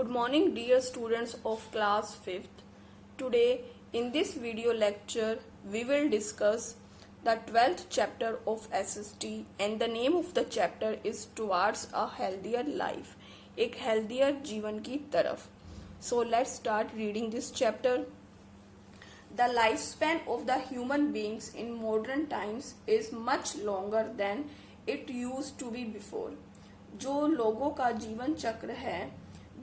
Good morning, dear students of class 5th. Today, in this video lecture, we will discuss the 12th chapter of SST and the name of the chapter is Towards a Healthier Life. एक healthier जीवन की तरफ. So let's start reading this chapter. The lifespan of the human beings in modern times is much longer than it used to be before. जो लोगों का जीवन चक्र है,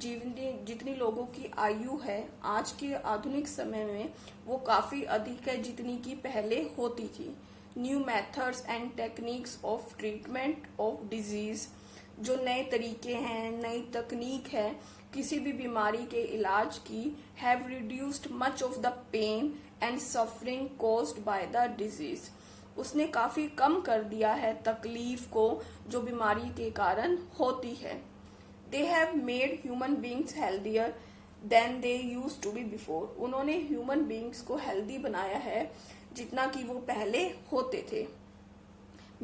जितनी लोगों की आयु है आज के आधुनिक समय में वो काफी अधिक है जितनी की पहले होती थी. New methods and techniques of treatment of disease, जो नए तरीके हैं, नई तकनीक है किसी भी बीमारी के इलाज की, have reduced much of the pain and suffering caused by the disease. उसने काफी कम कर दिया है तकलीफ को जो बीमारी के कारण होती है. They have made human beings healthier than they used to be before. उन्होंने human beings को healthy बनाया है जितना कि वो पहले होते थे.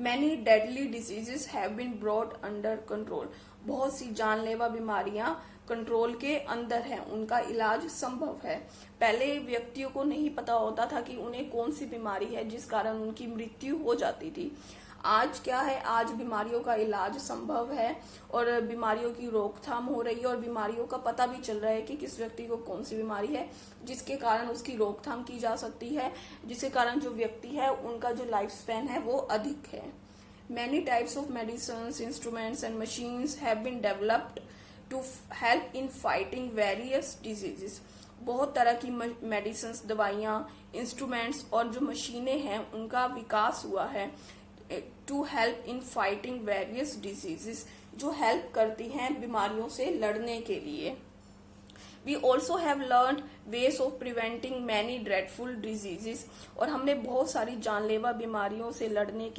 Many deadly diseases have been brought under control. बहुत सी जानलेवा बीमारियां कंट्रोल के अंदर हैं, उनका इलाज संभव है. पहले व्यक्तियों को नहीं पता होता था कि उन्हें कौन सी बीमारी है जिस कारण उनकी मृत्यु हो जाती थी. आज क्या है, आज बीमारियों का इलाज संभव है और बीमारियों की रोकथाम हो रही है और बीमारियों का पता भी चल रहा है कि किस व्यक्ति को कौन सी बीमारी है जिसके कारण उसकी रोकथाम की जा सकती है, जिसके कारण जो व्यक्ति है उनका जो लाइफ स्पैन है वो अधिक है. Many types of medicines, instruments and machines have been developed to help in fighting various diseases. बहुत तरह की मेडिसिन, दवाइयाँ, इंस्ट्रूमेंट्स और जो मशीनें हैं उनका विकास हुआ है to help in fighting various diseases, जो हेल्प करती हैं बीमारियों से लड़ने के लिए. We also have learned ways of preventing many dreadful diseases, और हमने बहुत सारी जानलेवा बीमारियों से लड़ने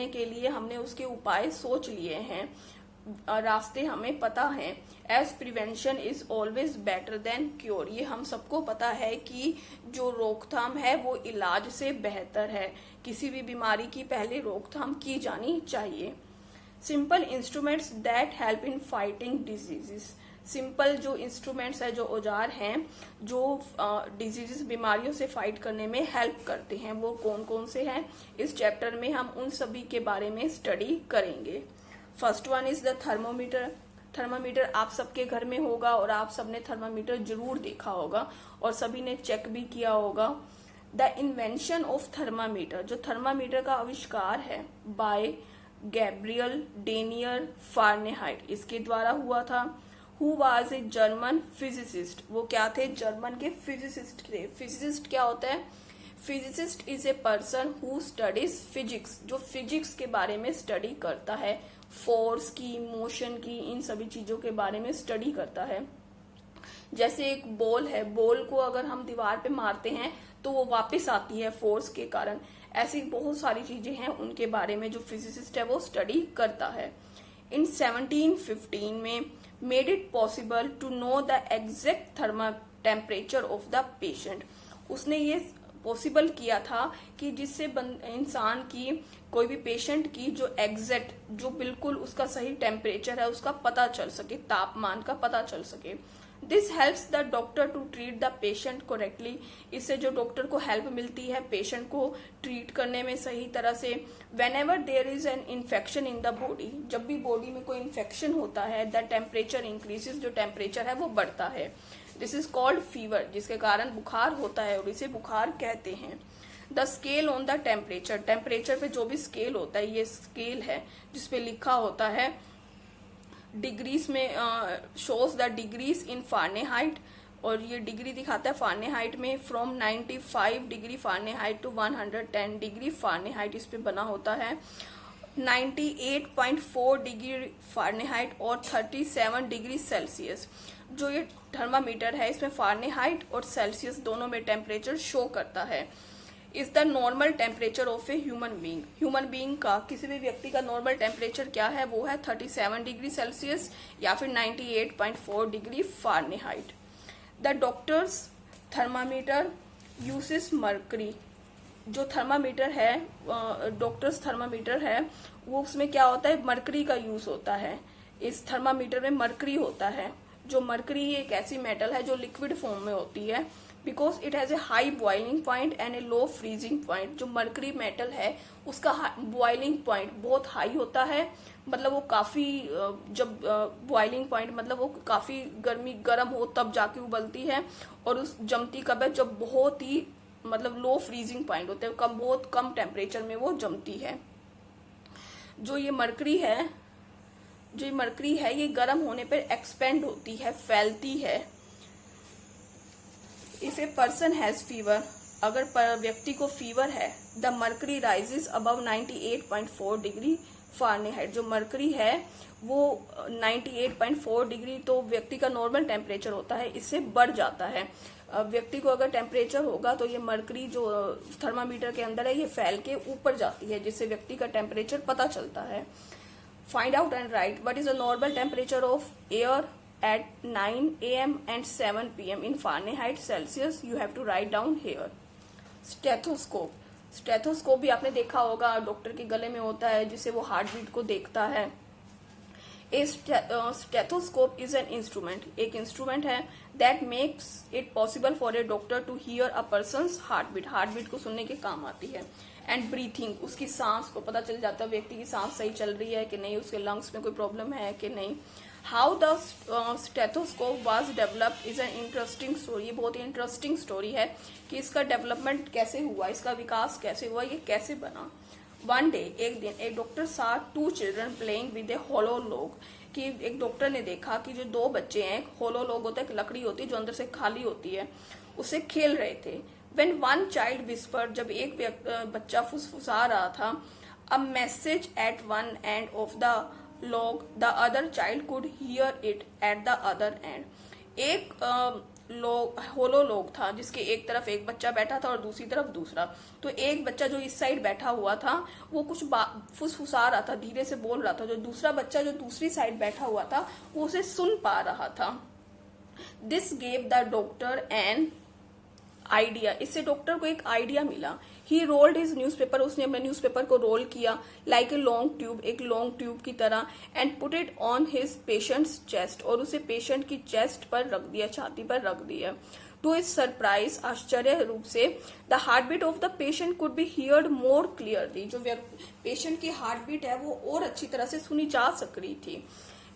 के लिए हमने उसके उपाय सोच लिए हैं, रास्ते हमें पता हैं. As prevention is always better than cure, ये हम सबको पता है कि जो रोकथाम है वो इलाज से बेहतर है. किसी भी बीमारी की पहले रोकथाम की जानी चाहिए. Simple instruments that help in fighting diseases, simple जो इंस्ट्रूमेंट्स है, जो औजार हैं जो डिजीजेस बीमारियों से फाइट करने में हेल्प करते हैं, वो कौन कौन से हैं इस चैप्टर में हम उन सभी के बारे में स्टडी करेंगे. First one is the thermometer. Thermometer आप सबके घर में होगा और आप सबने थर्मामीटर जरूर देखा होगा और सभी ने चेक भी किया होगा. द इन्वेंशन ऑफ थर्मामीटर, जो थर्मामीटर का आविष्कार है बाय गैब्रियल डेनियर फारेनहाइट, इसके द्वारा हुआ था. Who was a German physicist, वो क्या थे, जर्मन के फिजिसिस्ट थे. फिजिसिस्ट क्या होता है, physicist is a person who studies physics, जो फिजिक्स के बारे में स्टडी करता है, फोर्स की, मोशन की, इन सभी चीजों के बारे में स्टडी करता है. जैसे एक बॉल है, बॉल को अगर हम दीवार पे मारते हैं तो वो वापस आती है फोर्स के कारण. ऐसी बहुत सारी चीजें हैं उनके बारे में जो फिजिसिस्ट है वो स्टडी करता है. इन 1715 में made it possible to know the exact thermal temperature of the patient. उसने ये पॉसिबल किया था कि जिससे इंसान की, कोई भी पेशेंट की जो एग्जैक्ट, जो बिल्कुल उसका सही टेम्परेचर है उसका पता चल सके, तापमान का पता चल सके. This helps the doctor to treat the patient correctly, इससे जो डॉक्टर को हेल्प मिलती है पेशेंट को ट्रीट करने में सही तरह से. Whenever there is an infection in the body, जब भी बॉडी में कोई इन्फेक्शन होता है द टेम्परेचर इंक्रीजेस, जो टेम्परेचर है वो बढ़ता है. दिस इज कॉल्ड फीवर, जिसके कारण बुखार होता है और इसे बुखार कहते हैं. The scale on the temperature, temperature पे जो भी स्केल होता है, ये स्केल है जिसपे लिखा होता है डिग्रीज में, shows the degrees in Fahrenheit, और ये डिग्री दिखाता है फारेनहाइट में. From 95 degree Fahrenheit to 110 degree Fahrenheit इस पे बना होता है. 98.4 डिग्री फारेनहाइट और 37 डिग्री सेल्सियस, जो ये थर्मामीटर है इसमें फारेनहाइट और सेल्सियस दोनों में टेम्परेचर शो करता है. Is the normal temperature of a human being, human being का, किसी भी व्यक्ति का नॉर्मल टेम्परेचर क्या है, वो है 37 डिग्री सेल्सियस या फिर 98.4 degree Fahrenheit. The doctors thermometer uses mercury, जो थर्मामीटर है डॉक्टर्स थर्मामीटर है वो उसमें क्या होता है, मर्करी का यूज होता है. इस थर्मामीटर में मरकरी होता है। जो मरकरी एक ऐसी मेटल है जो लिक्विड फॉर्म में होती है, because it has a high boiling point and A low freezing point. जो मरकरी मेटल है उसका बॉइलिंग पॉइंट बहुत हाई होता है, मतलब वो काफी जब बॉइलिंग पॉइंट मतलब वो काफी गर्म हो तब जाके उबलती है, और उस जमती कब है जब बहुत ही मतलब लो फ्रीजिंग पॉइंट होते हैं, बहुत कम टेम्परेचर में वो जमती है। जो ये मरकरी है ये गर्म होने पर एक्सपेंड होती है, फैलती है। If a person has fever, अगर व्यक्ति को फीवर है, the mercury rises above 98.4 degree Fahrenheit. जो मरकरी है वो 98.4 डिग्री तो व्यक्ति का नॉर्मल टेम्परेचर होता है, इससे बढ़ जाता है। व्यक्ति को अगर टेम्परेचर होगा तो ये मरकरी जो थर्मामीटर के अंदर है ये फैल के ऊपर जाती है, जिससे व्यक्ति का टेम्परेचर पता चलता है। Find out and right what is the normal temperature of air at 9 a.m. and 7 p.m. in Fahrenheit Celsius. You have to write down here. Stethoscope भी आपने देखा होगा, डॉक्टर के गले में होता है जिससे वो हार्ट बीट को देखता है। स्टेथोस्कोप इज एन इंस्ट्रूमेंट, एक इंस्ट्रूमेंट है that makes it possible for a doctor to hear a person's heart beat को सुनने के काम आती है। एंड ब्रीथिंग, उसकी सांस को पता चल जाता है व्यक्ति की सांस सही चल रही है कि नहीं, उसके लंग्स में कोई प्रॉब्लम है कि नहीं। How the stethoscope was developed is an interesting story. ये बहुत ही इंटरेस्टिंग स्टोरी है कि इसका डेवलपमेंट कैसे हुआ, इसका विकास कैसे हुआ, ये कैसे बना। वन डे, एक दिन, एक doctor saw 2 children playing with a hollow log, कि एक डॉक्टर ने देखा कि जो 2 बच्चे हैं, एक होलो लॉग होता है, एक लकड़ी होती है जो अंदर से खाली होती है, उससे खेल रहे थे। व्हेन वन चाइल्ड विस्पर, जब एक बच्चा फुसफुसा रहा था, a message eight one end of the log, the other child could hear it at the other end. एक होलो लॉग था जिसके एक तरफ एक बच्चा बैठा था और दूसरी तरफ दूसरा। तो एक बच्चा जो इस साइड बैठा हुआ था वो कुछ फुसफुसा रहा था, धीरे से बोल रहा था। जो दूसरा बच्चा जो दूसरी साइड बैठा हुआ था वो उसे सुन पा रहा था। This gave the doctor an idea, इससे डॉक्टर को एक आइडिया मिला। ही रोल्ड हिज न्यूज़पेपर, उसने अपने न्यूज़पेपर को रोल किया लाइक ए लॉन्ग ट्यूब, एक लॉन्ग ट्यूब की तरह, and put it on his patients chest, और उसे पेशेंट की चेस्ट पर रख दिया, छाती पर रख दिया। टू हिज सरप्राइज, आश्चर्य रूप से, the heart beat of the patient could be heard more clearly, जो पेशेंट की हार्ट बीट है वो और अच्छी तरह से सुनी जा सक रही थी।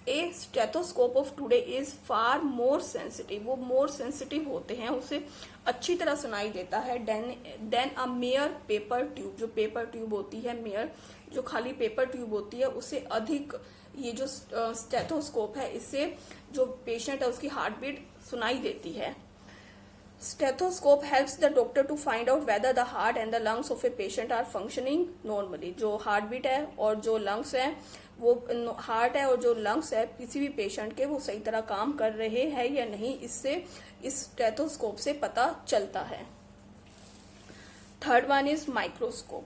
A stethoscope of today is far more sensitive, वो मोर सेंसिटिव होते हैं, उसे अच्छी तरह सुनाई देता है देन अ मेयर पेपर ट्यूब, जो पेपर ट्यूब होती है, मेयर जो खाली पेपर ट्यूब होती है, उससे अधिक ये जो स्टेथोस्कोप है इससे जो पेशेंट है उसकी हार्ट बीट सुनाई देती है। Stethoscope helps the doctor to find out whether the heart and the lungs of a patient are functioning normally, जो हार्ट बीट है और जो लंग्स है, वो हार्ट है और जो लंग्स है किसी भी पेशेंट के वो सही तरह काम कर रहे हैं या नहीं, इससे इस स्टेथोस्कोप से पता चलता है। Third one is microscope.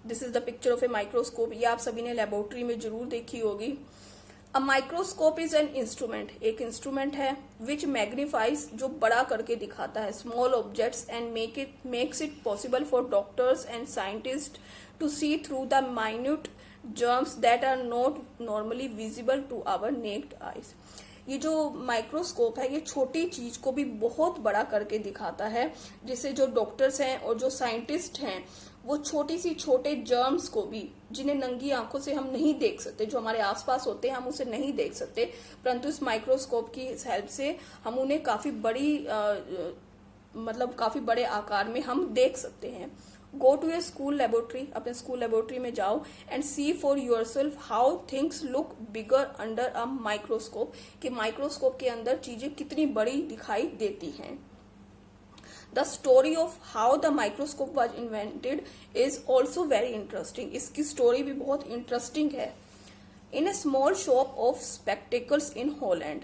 This is the picture of a microscope, ये आप सभी ने लेबोरेटरी में जरूर देखी होगी। A microscope is an instrument, एक इंस्ट्रूमेंट है विच मैग्निफाइज, जो बड़ा करके दिखाता है, small objects and makes it possible for doctors and scientist to see through the minute germs that are not normally visible to our naked eyes। ये जो microscope है ये छोटी चीज को भी बहुत बड़ा करके दिखाता है, जिससे जो डॉक्टर्स हैं और जो साइंटिस्ट हैं वो छोटी सी छोटे जर्म्स को भी, जिन्हें नंगी आंखों से हम नहीं देख सकते, जो हमारे आसपास होते हैं हम उसे नहीं देख सकते, परंतु इस माइक्रोस्कोप की हेल्प से हम उन्हें काफी बड़ी मतलब काफी बड़े आकार में हम देख सकते हैं। Go to a school laboratory, अपने स्कूल लेबोरेटरी में जाओ and see for yourself how things look bigger under a microscope, कि माइक्रोस्कोप के अंदर चीजें कितनी बड़ी दिखाई देती हैं। The story of how the microscope was invented is also very interesting, इसकी स्टोरी भी बहुत इंटरेस्टिंग है। In a small shop of spectacles in Holland,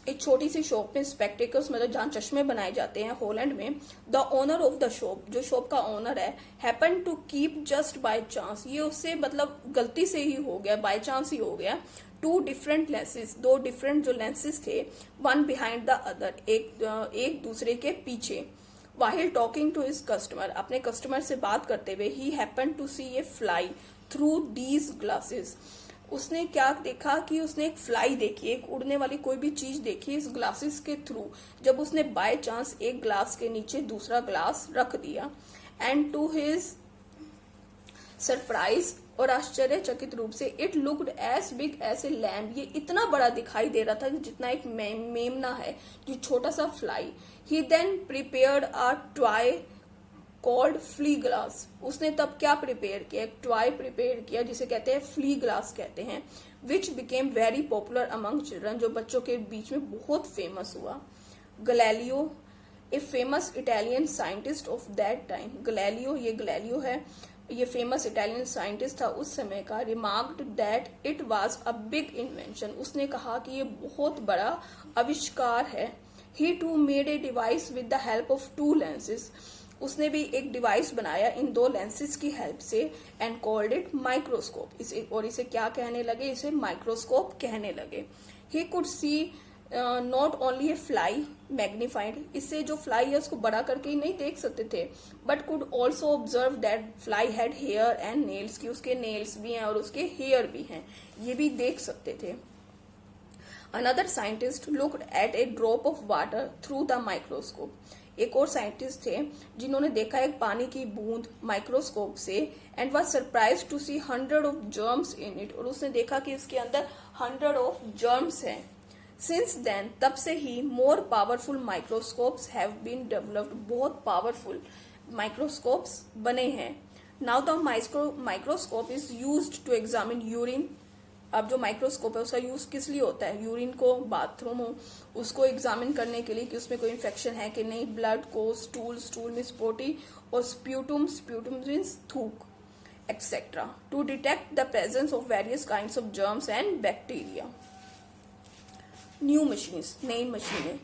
एक छोटी सी शॉप में स्पेक्टेकल्स मतलब जहां चश्मे बनाए जाते हैं हॉलैंड में, the owner of the shop, जो शॉप का ओनर है, happen to keep just by chance, ये उससे मतलब गलती से ही हो गया, बाय चांस ही हो गया, 2 डिफरेंट लेंसेज, 2 डिफरेंट जो लेंसेज थे, वन बिहाइंड द अदर, एक दूसरे के पीछे। While talking to his customer, अपने कस्टमर से बात करते हुए, he happen to see a fly through these glasses, उसने क्या देखा कि उसने एक फ्लाई देखी, एक उड़ने वाली कोई भी चीज देखी इस ग्लासेस के थ्रू, जब उसने बाय चांस एक ग्लास के नीचे दूसरा ग्लास रख दिया। एंड टू हिज सरप्राइज, और आश्चर्यचकित रूप से, it looked as big as a lamp, ये इतना बड़ा दिखाई दे रहा था जितना एक मेमना है, जो छोटा सा fly. He then prepared a toy called flea glass, उसने तब क्या प्रिपेयर किया, एक टॉय प्रिपेयर किया जिसे कहते हैं फ्ली ग्लास कहते हैं, which became very popular among children, जो बच्चों के बीच में बहुत फेमस हुआ। Galileo, a famous Italian scientist of that time, Galileo है, ये फेमस इटालियन साइंटिस्ट था उस समय का, remarked that it was a big invention, उसने कहा कि ये बहुत बड़ा आविष्कार है। He too made a device with the help of two lenses, उसने भी एक डिवाइस बनाया इन दो लेंसेज की हेल्प से, एंड कॉल्ड इट माइक्रोस्कोप, इसे क्या कहने लगे, इसे माइक्रोस्कोप कहने लगे। He could see not only A fly magnified, इससे जो फ्लाई है उसको बड़ा करके ही नहीं देख सकते थे, but could also observe that fly had hair and nails, की उसके नेल्स भी हैं और उसके हेयर भी हैं, ये भी देख सकते थे। Another scientist looked at A drop of water through the microscope, एक और साइंटिस्ट थे जिन्होंने देखा एक पानी की बूंद माइक्रोस्कोप से, and was surprised to see 100 of germs in it, और उसने देखा कि इसके अंदर 100 ऑफ जर्म्स हैं। सिंस देन, तब से ही more powerful microscopes have been developed, बहुत पावरफुल माइक्रोस्कोप्स बने हैं। Now the microscope is used to examine urine, अब जो माइक्रोस्कोप है उसका यूज किस लिए होता है, यूरिन को, बाथरूम हो उसको एग्जामिन करने के लिए कि उसमें कोई इन्फेक्शन है कि नहीं, ब्लड को, स्टूल मीन्स पोटी, और स्प्यूटम मीन्स थूक, etcetera, to detect the presence of various kinds of germs and bacteria. New machines, नई मशीनें,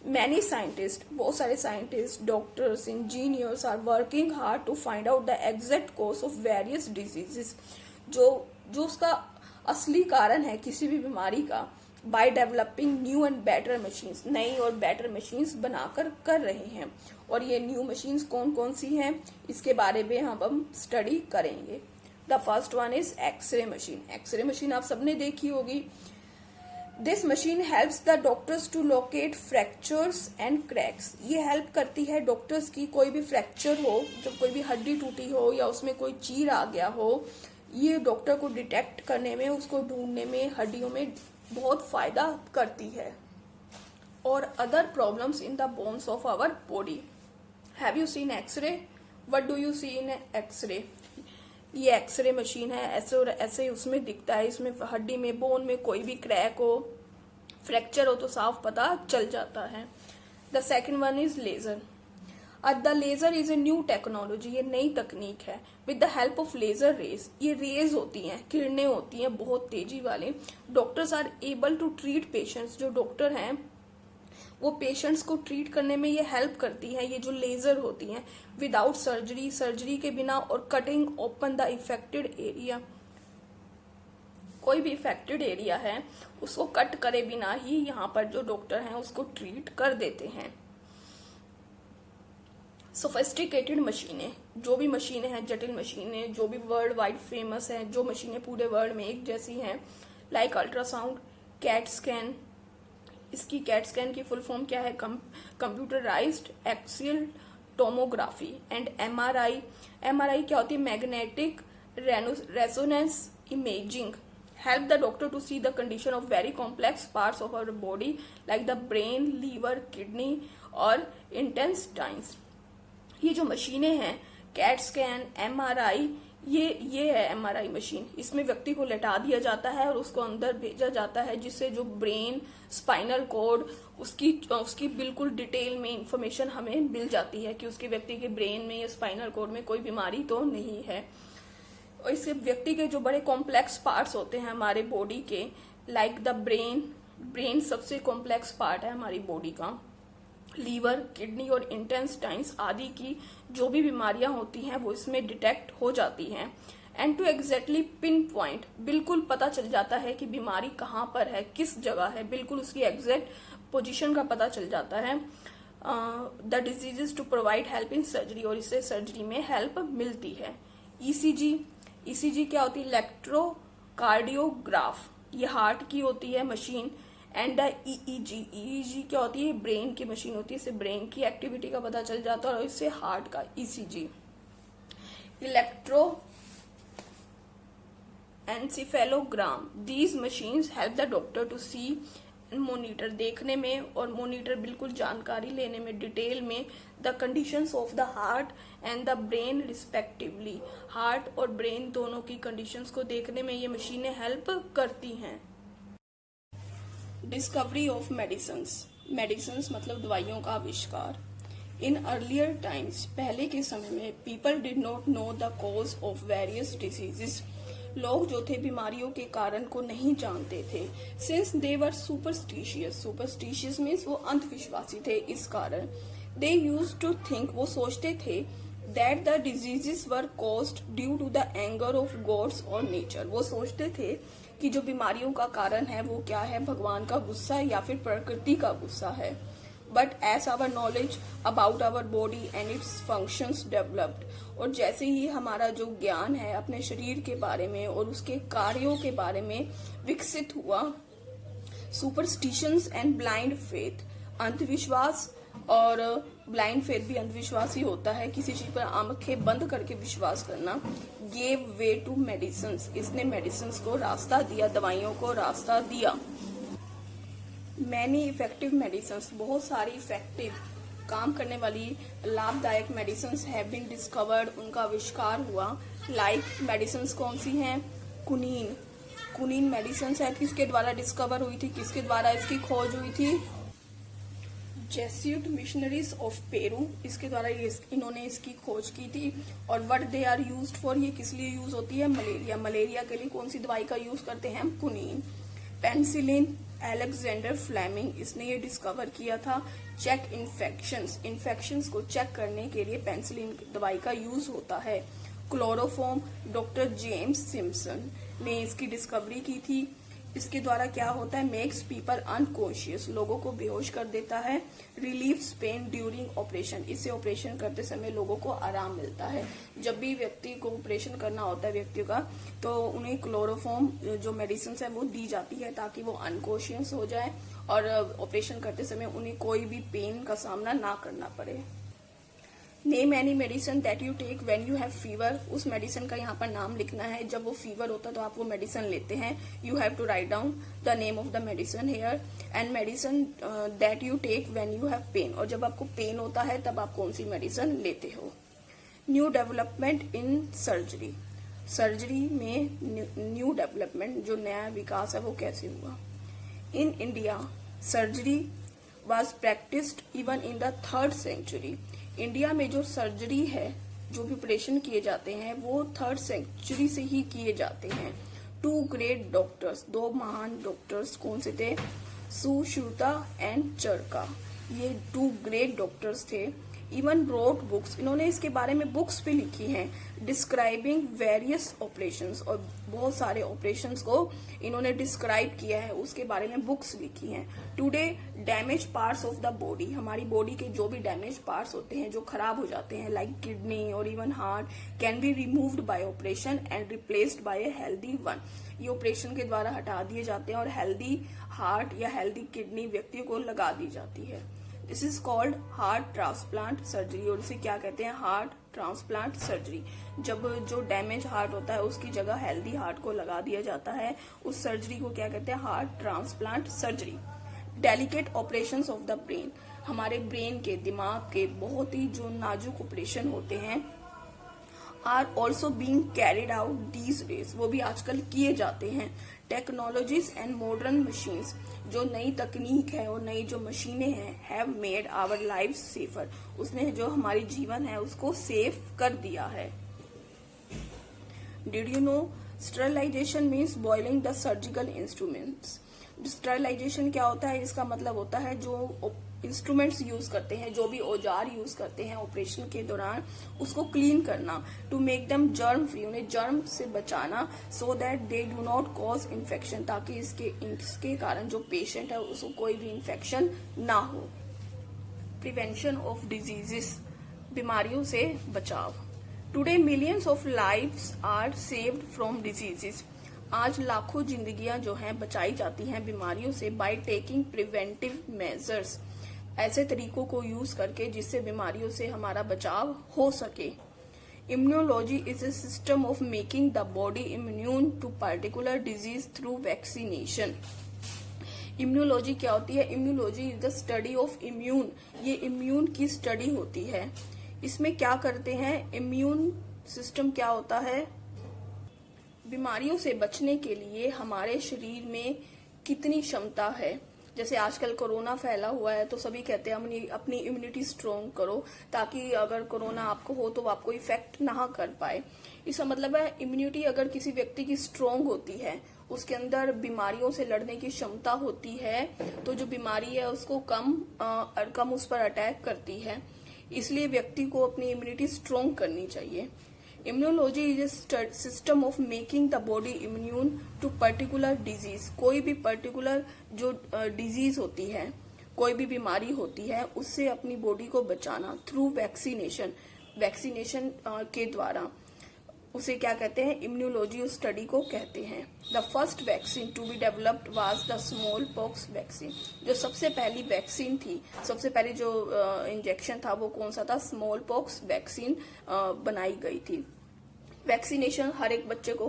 मैनी साइंटिस्ट, बहुत सारे scientist, doctors, engineers are working hard to find out the exact cause of various diseases, जो उसका असली कारण है किसी भी बीमारी का, by developing new and better machines, नई और बेटर मशीन्स बनाकर कर रहे हैं। और ये न्यू मशीन्स कौन कौन सी हैं, इसके बारे में हम स्टडी करेंगे। The first one is X-ray machine. X-ray machine आप सबने देखी होगी। This machine helps the doctors to locate fractures and cracks, ये हेल्प करती है डॉक्टर्स की, कोई भी फ्रैक्चर हो, जब कोई भी हड्डी टूटी हो या उसमें कोई चीर आ गया हो, ये डॉक्टर को डिटेक्ट करने में, उसको ढूंढने में, हड्डियों में बहुत फायदा करती है। और other problems in the bones of our body. Have you seen X-ray? What do you see in X-ray? ये एक्सरे मशीन है, ऐसे और ऐसे उसमें दिखता है, इसमें हड्डी में, बोन में कोई भी क्रैक हो, फ्रैक्चर हो तो साफ पता चल जाता है। The second one is laser. The laser is a new technology, ये नई तकनीक है। With the help of laser rays, ये रेज होती हैं, किरणें होती हैं बहुत तेजी वाले, doctors are able to treat patients, जो डॉक्टर हैं वो पेशेंट्स को ट्रीट करने में ये हेल्प करती है, ये जो लेजर होती हैं, विदाउट सर्जरी, सर्जरी के बिना, और cutting open the affected area, कोई भी इफेक्टेड एरिया है उसको कट करे बिना ही यहाँ पर जो डॉक्टर हैं उसको ट्रीट कर देते हैं। सोफिस्टिकेटेड मशीनें, जो भी मशीनें हैं, जटिल मशीनें, जो भी वर्ल्ड वाइड फेमस हैं, जो मशीनें पूरे वर्ल्ड में एक जैसी हैं, लाइक अल्ट्रासाउंड, कैट स्कैन, इसकी कैट स्कैन की फुल फॉर्म क्या है, computerised axial tomography, and MRI. MRI क्या होती है, magnetic resonance imaging, help the doctor to see the condition of very complex parts of our body like the brain, liver, kidney और intestines। ये जो मशीनें हैं, कैट स्कैन, एमआरआई, ये है एमआरआई मशीन। इसमें व्यक्ति को लेटा दिया जाता है और उसको अंदर भेजा जाता है, जिससे जो ब्रेन, स्पाइनल कॉर्ड, उसकी बिल्कुल डिटेल में इंफॉर्मेशन हमें मिल जाती है कि उसके व्यक्ति के ब्रेन में या स्पाइनल कॉर्ड में कोई बीमारी तो नहीं है। और इसके व्यक्ति के जो बड़े कॉम्प्लेक्स पार्ट्स होते हैं हमारे बॉडी के, लाइक द ब्रेन सबसे कॉम्प्लेक्स पार्ट है हमारी बॉडी का, लीवर, किडनी और इंटेस्टाइन्स आदि की जो भी बीमारियां होती हैं वो इसमें डिटेक्ट हो जाती हैं। And to exactly pin point, बिल्कुल पता चल जाता है कि बीमारी कहाँ पर है, किस जगह है, बिल्कुल उसकी एग्जैक्ट पोजीशन का पता चल जाता है। The diseases to provide help in surgery, और इससे सर्जरी में हेल्प मिलती है। ईसीजी क्या होती है, कार्डियोग्राफ ये हार्ट की होती है मशीन, एंड द ईईजी क्या होती है, ब्रेन की मशीन होती है, इससे ब्रेन की एक्टिविटी का पता चल जाता है और इससे हार्ट का ECG. Electroencephalogram, these machines help the doctor to see and monitor, देखने में और मोनिटर बिल्कुल जानकारी लेने में डिटेल में the conditions of the heart and the brain respectively, heart और ब्रेन दोनों की कंडीशंस को देखने में ये मशीनें हेल्प करती हैं। डिस्कवरी ऑफ मेडिसिन्स, मेडिसिन्स मतलब दवाइयों का आविष्कार। इन अर्लियर टाइम्स, पहले के समय में, people did not know the cause of various diseases, लोग जो थे बीमारियों के कारण को नहीं जानते थे। Since they were superstitious, superstitious means वो अंधविश्वासी थे, इस कारण दे यूज टू थिंक, वो सोचते थे that the diseases were caused due to the anger of gods और नेचर, वो सोचते थे कि जो बीमारियों का कारण है वो क्या है, भगवान का गुस्सा या फिर प्रकृति का गुस्सा है। But as our knowledge about our body and its functions developed, और जैसे ही हमारा जो ज्ञान है अपने शरीर के बारे में और उसके कार्यों के बारे में विकसित हुआ, सुपरस्टिशंस एंड ब्लाइंड फेथ, अंधविश्वास, और ब्लाइंड फेथ भी अंधविश्वास ही होता है, किसी चीज पर आंखें बंद करके विश्वास करना, गेव वे टू मेडिसिन्स, इसने मेडिसिन्स को रास्ता दिया, दवाइयों को रास्ता दिया। मैनी इफेक्टिव मेडिसिन्स, बहुत सारी इफेक्टिव काम करने वाली लाभदायक मेडिसिन्स हैव बीन डिस्कवर्ड, उनका आविष्कार हुआ। लाइक मेडिसिन्स कौन सी हैं, कुनीन, कुनीन मेडिसिन्स है, किसके द्वारा डिस्कवर हुई थी, किसके द्वारा इसकी खोज हुई थी, जेस्यूट मिशनरीज ऑफ पेरू, इसके द्वारा इन्होंने इसकी खोज की थी। और what they are used for, ये किस लिए यूज होती है, मलेरिया, मलेरिया के लिए कौन सी दवाई का यूज करते हैं, कुनीन। पेनिसिलिन, अलेक्जेंडर फ्लेमिंग, इसने ये डिस्कवर किया था। चेक इन्फेक्शंस, इन्फेक्शंस को चेक करने के लिए पेनिसिलिन दवाई का यूज होता है। क्लोरोफॉर्म, डॉक्टर जेम्स सिम्पसन ने इसकी डिस्कवरी की थी। इसके द्वारा क्या होता है, मेक्स पीपल अनकॉन्शियस, लोगों को बेहोश कर देता है। रिलीव्स पेन ड्यूरिंग ऑपरेशन, इससे ऑपरेशन करते समय लोगों को आराम मिलता है। जब भी व्यक्ति को ऑपरेशन करना होता है व्यक्ति का, तो उन्हें क्लोरोफॉर्म जो मेडिसिन है वो दी जाती है ताकि वो अनकॉन्शियस हो जाए और ऑपरेशन करते समय उन्हें कोई भी पेन का सामना ना करना पड़े। Name any medicine that you take when you have fever, उस मेडिसिन का यहाँ पर नाम लिखना है। जब वो फीवर होता है तो आप वो मेडिसिन लेते हैं, you have to write down the name of the medicine here. And medicine that you take when you have pain, और जब आपको पेन होता है तब आप कौन सी मेडिसिन लेते हो। New development in surgery, surgery में न्यू डेवलपमेंट, जो नया विकास है वो कैसे हुआ। In India surgery was practised even in the 3rd century, India में जो सर्जरी है, जो भी ऑपरेशन किए जाते हैं वो 3rd सेंचुरी से ही किए जाते हैं। 2 ग्रेट डॉक्टर्स, 2 महान डॉक्टर्स कौन से थे, सुश्रुता एंड चरका, ये 2 ग्रेट डॉक्टर्स थे। इवन रोट बुक्स, इन्होंने इसके बारे में बुक्स भी लिखी हैं, डिस्क्राइबिंग वेरियस ऑपरेशंस, और बहुत सारे ऑपरेशंस को इन्होंने डिस्क्राइब किया है, उसके बारे में बुक्स लिखी हैं। Today damage parts of the body, हमारी बॉडी के जो भी डैमेज पार्ट्स होते हैं जो खराब हो जाते हैं, लाइक किडनी और even heart, can be removed by operation and replaced by a healthy one, ये ऑपरेशन के द्वारा हटा दिए जाते हैं और हेल्दी हार्ट या हेल्दी किडनी व्यक्ति को लगा दी जाती है। This is called heart transplant surgery, और इसे क्या कहते हैं, हार्ट ट्रांसप्लांट सर्जरी। जब जो डैमेज हार्ट होता है उसकी जगह हेल्दी हार्ट को लगा दिया जाता है, उस सर्जरी को क्या कहते हैं, heart transplant surgery. Delicate operations of the brain, हमारे ब्रेन के, दिमाग के बहुत ही जो नाजुक ऑपरेशन होते हैं, are also being carried out these days, वो भी आजकल किए जाते हैं। टेक्नोलॉजीज एंड मॉडर्न मशीन्स, जो नई तकनीक है और नई जो मशीनें हैं, have made our life safer, उसने जो हमारी जीवन है उसको सेफ कर दिया है। Did you know sterilization means boiling the surgical instruments, sterilization क्या होता है, इसका मतलब होता है जो इंस्ट्रूमेंट्स यूज करते हैं, जो भी औजार यूज करते हैं ऑपरेशन के दौरान, उसको क्लीन करना। To make them germ free, उन्हें जर्म से बचाना, so that they do not cause infection, ताकि इसके कारण जो पेशेंट है उसको कोई भी इन्फेक्शन ना हो। प्रिवेंशन ऑफ डिजीजेस, बीमारियों से बचाव। Today millions of lives are saved from diseases, आज लाखों जिंदगियां जो हैं बचाई जाती हैं बीमारियों से बाय टेकिंग प्रिवेंटिव मेजर्स, ऐसे तरीकों को यूज करके जिससे बीमारियों से हमारा बचाव हो सके। Immunology is a system of making the body immune to particular disease through vaccination. Immunology क्या होती है? Immunology is the study of immune. ये इम्यून की स्टडी होती है। इसमें क्या करते हैं? इम्यून सिस्टम क्या होता है? बीमारियों से बचने के लिए हमारे शरीर में कितनी क्षमता है। जैसे आजकल कोरोना फैला हुआ है तो सभी कहते हैं अपनी इम्यूनिटी स्ट्रोंग करो, ताकि अगर कोरोना आपको हो तो वो आपको इफेक्ट ना कर पाए। इसका मतलब है इम्यूनिटी अगर किसी व्यक्ति की स्ट्रोंग होती है, उसके अंदर बीमारियों से लड़ने की क्षमता होती है, तो जो बीमारी है उसको कम उस पर अटैक करती है। इसलिए व्यक्ति को अपनी इम्यूनिटी स्ट्रोंग करनी चाहिए। Immunology is a system of making the body immune to particular disease. कोई भी पर्टिकुलर जो डिजीज होती है, कोई भी बीमारी होती है, उससे अपनी बॉडी को बचाना थ्रू वैक्सीनेशन। वैक्सीनेशन के द्वारा उसे क्या कहते हैं? इम्यूनोलॉजी स्टडी को कहते हैं। The first vaccine to be developed was the smallpox vaccine. जो सबसे पहली वैक्सीन थी, सबसे पहले जो इंजेक्शन था वो कौन सा था? स्मॉल पॉक्स वैक्सीन बनाई गई थी। वैक्सीनेशन हर एक बच्चे को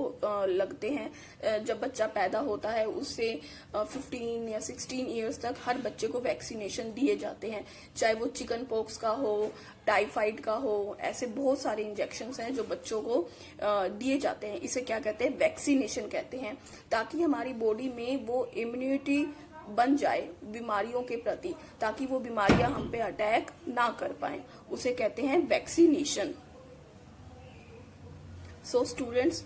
लगते हैं। जब बच्चा पैदा होता है उससे 15 या 16 इयर्स तक हर बच्चे को वैक्सीनेशन दिए जाते हैं, चाहे वो चिकन पॉक्स का हो, टाइफाइड का हो। ऐसे बहुत सारे इंजेक्शंस हैं जो बच्चों को दिए जाते हैं। इसे क्या कहते हैं? वैक्सीनेशन कहते हैं, ताकि हमारी बॉडी में वो इम्यूनिटी बन जाए बीमारियों के प्रति, ताकि वो बीमारियां हम पे अटैक ना कर पाए। उसे कहते हैं vaccination. So students,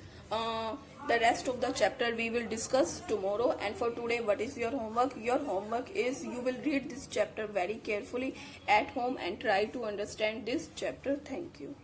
the rest of the chapter we will discuss tomorrow, and for today what is your homework? Your homework is you will read this chapter very carefully at home and try to understand this chapter. Thank you.